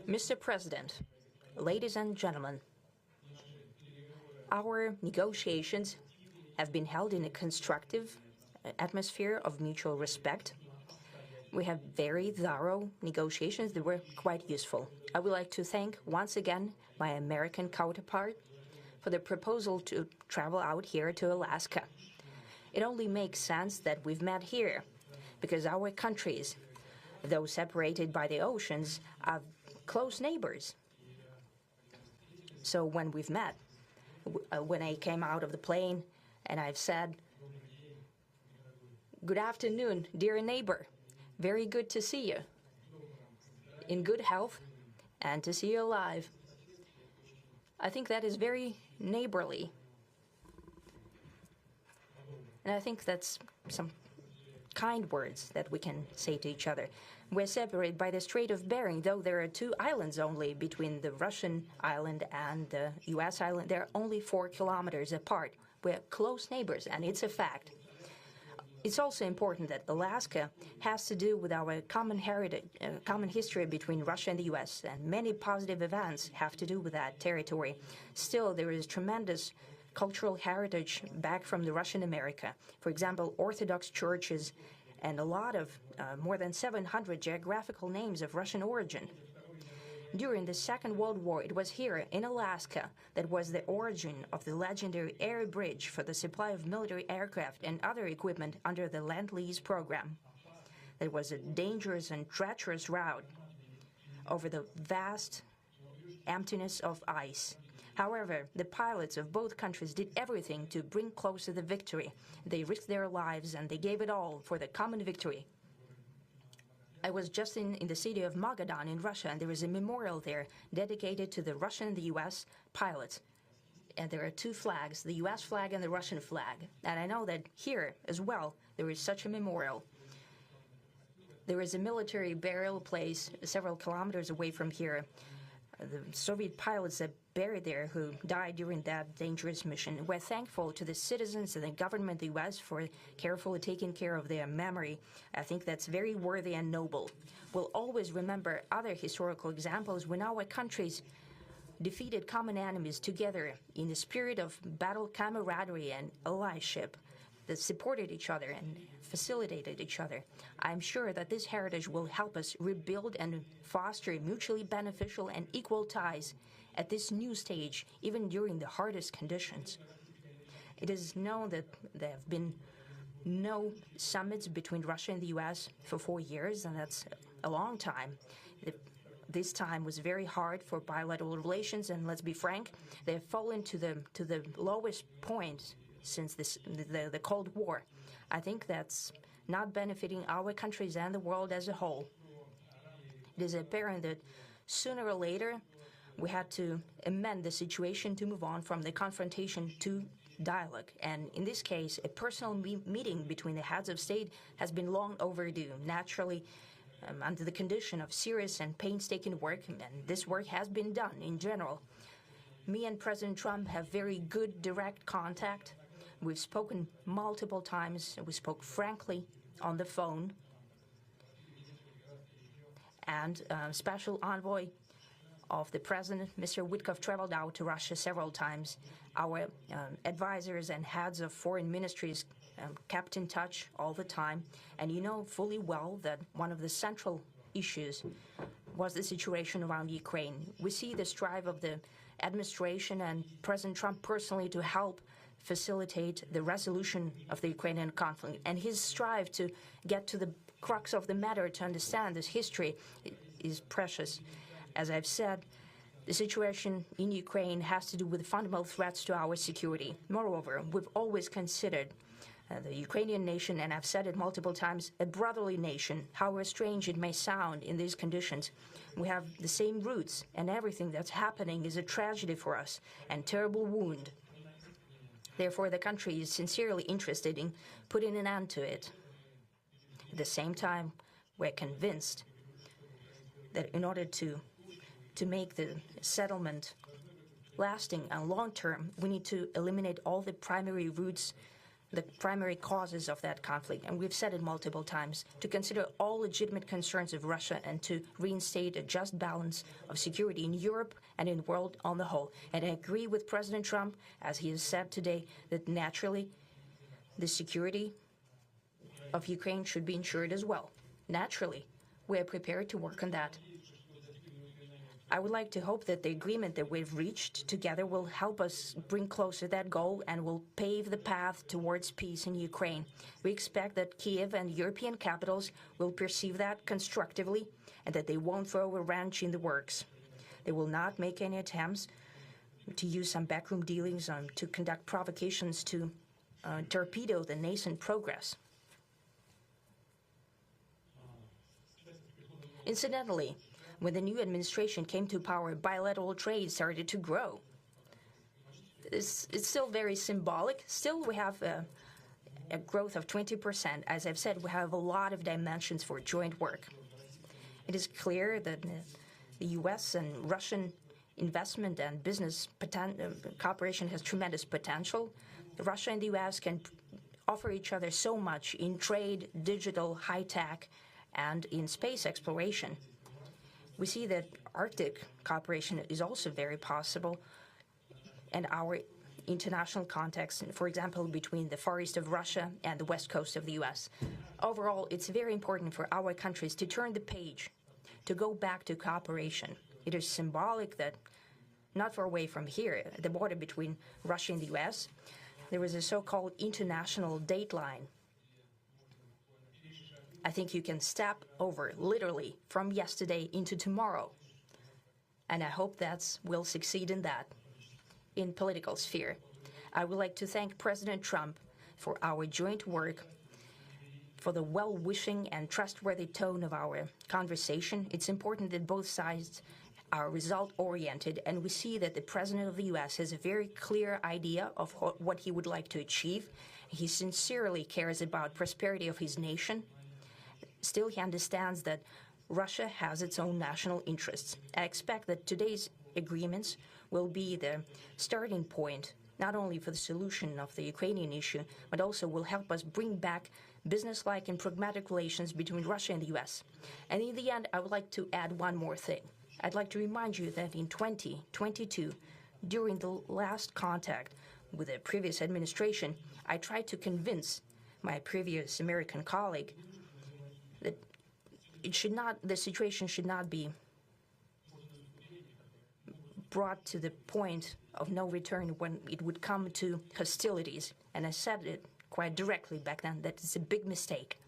Mr. President, ladies and gentlemen, our negotiations have been held in a constructive atmosphere of mutual respect. We have very thorough negotiations that were quite useful. I would like to thank once again my American counterpart for the proposal to travel out here to Alaska. It only makes sense that we've met here, because our countries, though separated by the oceans, are close neighbors. So when we've met, when I came out of the plane and I've said, "Good afternoon, dear neighbor. Very good to see you. In good health and to see you alive." I think that is very neighborly. And I think that's some kind words that we can say to each other. We're separated by the Strait of Bering, though there are 2 islands only between the Russian island and the U.S. island. They're only 4 kilometers apart. We're close neighbors, and it's a fact. It's also important that Alaska has to do with our common heritage, common history between Russia and the U.S., and many positive events have to do with that territory. Still, there is tremendous cultural heritage back from the Russian America. For example, Orthodox churches and a lot of more than 700 geographical names of Russian origin. During the Second World War, it was here in Alaska that was the origin of the legendary air bridge for the supply of military aircraft and other equipment under the Lend-Lease program. That was a dangerous and treacherous route over the vast emptiness of ice. However, the pilots of both countries did everything to bring closer the victory. They risked their lives and they gave it all for the common victory. I was just in the city of Magadan in Russia, and there is a memorial there dedicated to the Russian and the U.S. pilots. And there are 2 flags, the U.S. flag and the Russian flag. And I know that here as well there is such a memorial. There is a military burial place several kilometers away from here. The Soviet pilots that buried there who died during that dangerous mission. We're thankful to the citizens and the government of the U.S. for carefully taking care of their memory. I think that's very worthy and noble. We'll always remember other historical examples when our countries defeated common enemies together in the spirit of battle camaraderie and allyship that supported each other and facilitated each other. I'm sure that this heritage will help us rebuild and foster mutually beneficial and equal ties at this new stage, even during the hardest conditions. It is known that there have been no summits between Russia and the U.S. for 4 years, and that's a long time. This time was very hard for bilateral relations, and let's be frank, they have fallen to the lowest point since the Cold War. I think that's not benefiting our countries and the world as a whole. It is apparent that sooner or later we had to amend the situation to move on from the confrontation to dialogue. And in this case, a personal meeting between the heads of state has been long overdue, naturally under the condition of serious and painstaking work, and this work has been done in general. Me and President Trump have very good direct contact. We've spoken multiple times. We spoke frankly on the phone. And Special Envoy of the President, Mr. Witkoff, traveled out to Russia several times. Our advisors and heads of foreign ministries kept in touch all the time. And you know fully well that one of the central issues was the situation around Ukraine. We see the strive of the administration and President Trump personally to help facilitate the resolution of the Ukrainian conflict. And his strive to get to the crux of the matter, to understand this history, is precious. As I've said, the situation in Ukraine has to do with fundamental threats to our security. Moreover, we've always considered the Ukrainian nation, and I've said it multiple times, a brotherly nation, however strange it may sound in these conditions. We have the same roots, and everything that's happening is a tragedy for us and terrible wound. Therefore, the country is sincerely interested in putting an end to it. At the same time, we're convinced that in order to make the settlement lasting and long-term, we need to eliminate all the primary roots the primary causes of that conflict, and we've said it multiple times, to consider all legitimate concerns of Russia and to reinstate a just balance of security in Europe and in the world on the whole. And I agree with President Trump, as he has said today, that naturally the security of Ukraine should be ensured as well. Naturally, we are prepared to work on that. I would like to hope that the agreement that we've reached together will help us bring closer that goal and will pave the path towards peace in Ukraine. We expect that Kiev and European capitals will perceive that constructively and that they won't throw a wrench in the works. They will not make any attempts to use some backroom dealings to conduct provocations to torpedo the nascent progress. Incidentally, when the new administration came to power, bilateral trade started to grow. It's still very symbolic. Still, we have a growth of 20%. As I've said, we have a lot of dimensions for joint work. It is clear that the U.S. and Russian investment and business cooperation has tremendous potential. Russia and the U.S. can offer each other so much in trade, digital, high-tech, and in space exploration. We see that Arctic cooperation is also very possible, and our international context, for example, between the Far East of Russia and the West Coast of the U.S. Overall, it's very important for our countries to turn the page, to go back to cooperation. It is symbolic that not far away from here, at the border between Russia and the U.S., there was a so-called international date line. I think you can step over, literally, from yesterday into tomorrow. And I hope that we'll succeed in that, in political sphere. I would like to thank President Trump for our joint work, for the well-wishing and trustworthy tone of our conversation. It's important that both sides are result-oriented, and we see that the President of the U.S. has a very clear idea of what he would like to achieve. He sincerely cares about prosperity of his nation. Still, he understands that Russia has its own national interests. I expect that today's agreements will be the starting point, not only for the solution of the Ukrainian issue, but also will help us bring back business-like and pragmatic relations between Russia and the U.S. And in the end, I would like to add one more thing. I'd like to remind you that in 2022, during the last contact with the previous administration, I tried to convince my previous American colleague that the situation should not be brought to the point of no return when it would come to hostilities. And I said it quite directly back then, that it's a big mistake.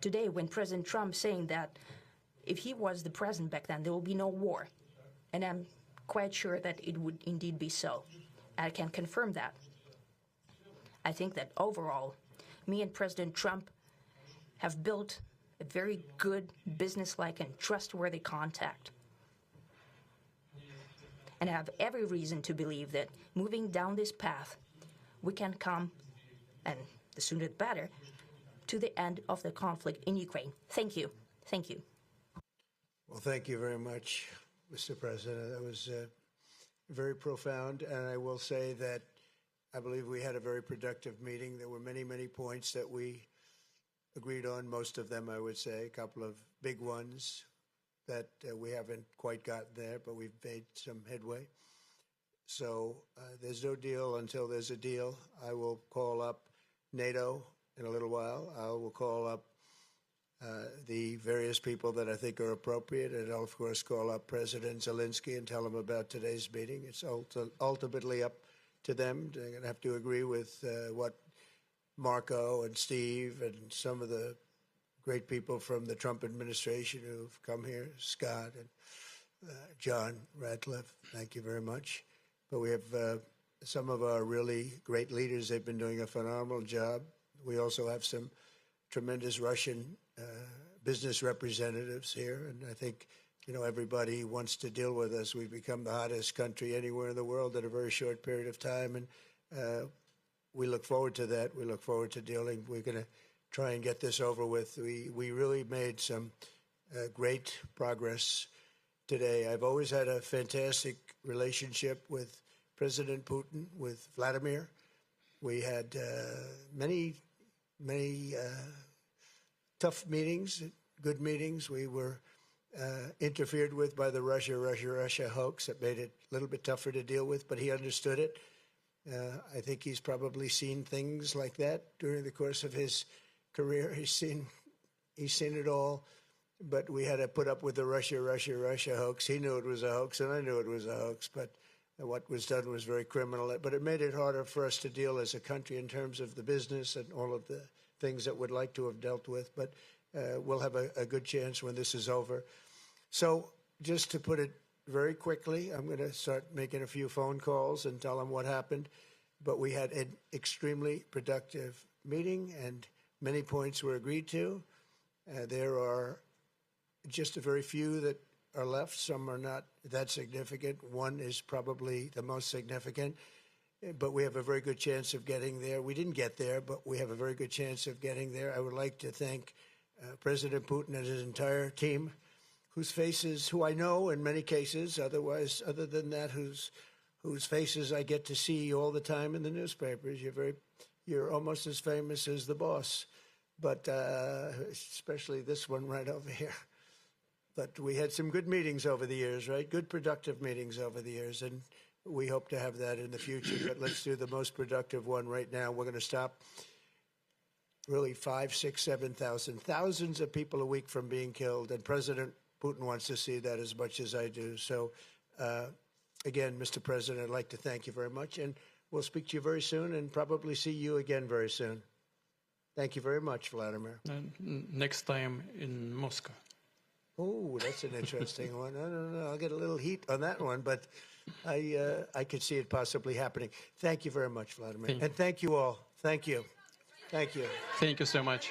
Today, when President Trump saying that if he was the president back then, there will be no war. And I'm quite sure that it would indeed be so. I can confirm that. I think that overall, me and President Trump have built a very good, business-like and trustworthy contact. And I have every reason to believe that moving down this path, we can come, and the sooner the better, to the end of the conflict in Ukraine. Thank you. Thank you. Well, thank you very much, Mr. President. That was very profound. And I will say that I believe we had a very productive meeting. There were many, many points that we agreed on, most of them, I would say, a couple of big ones that we haven't quite gotten there, but we've made some headway. So there's no deal until there's a deal. I will call up NATO in a little while. I will call up the various people that I think are appropriate, and I'll, of course, call up President Zelensky and tell him about today's meeting. It's ultimately up to them. They're going to have to agree with what Marco and Steve and some of the great people from the Trump administration who've come here, Scott and John Ratcliffe, thank you very much. But we have some of our really great leaders. They've been doing a phenomenal job. We also have some tremendous Russian business representatives here, and I think, you know, everybody wants to deal with us. We've become the hottest country anywhere in the world in a very short period of time, and we look forward to that. We look forward to dealing. We're going to try and get this over with. We really made some great progress today. I've always had a fantastic relationship with President Putin, with Vladimir. We had many tough meetings, good meetings. We were interfered with by the Russia hoax. That made it a little bit tougher to deal with, but he understood it. I think he's probably seen things like that during the course of his career. He's seen it all. But we had to put up with the Russia hoax. He knew it was a hoax, and I knew it was a hoax. But what was done was very criminal. But it made it harder for us to deal as a country in terms of the business and all of the things that we'd like to have dealt with. But we'll have a good chance when this is over. So just to put it very quickly, I'm going to start making a few phone calls and tell them what happened. But we had an extremely productive meeting, and many points were agreed to. There are just a very few that are left. Some are not that significant. One is probably the most significant, but we have a very good chance of getting there. We didn't get there, but we have a very good chance of getting there. I would like to thank President Putin and his entire team, who I know in many cases, other than that, whose faces I get to see all the time in the newspapers. You're almost as famous as the boss, but especially this one right over here. But we had some good meetings over the years, right? Good, productive meetings over the years, and we hope to have that in the future. But let's do the most productive one right now. We're going to stop really 5, 6, 7,000, thousands of people a week from being killed, and President Putin wants to see that as much as I do. So, again, Mr. President, I'd like to thank you very much, and we'll speak to you very soon and probably see you again very soon. Thank you very much, Vladimir. Next time in Moscow. Oh, that's an interesting one. I don't know. I'll get a little heat on that one, but I could see it possibly happening. Thank you very much, Vladimir. And thank you all. Thank you. Thank you. Thank you so much.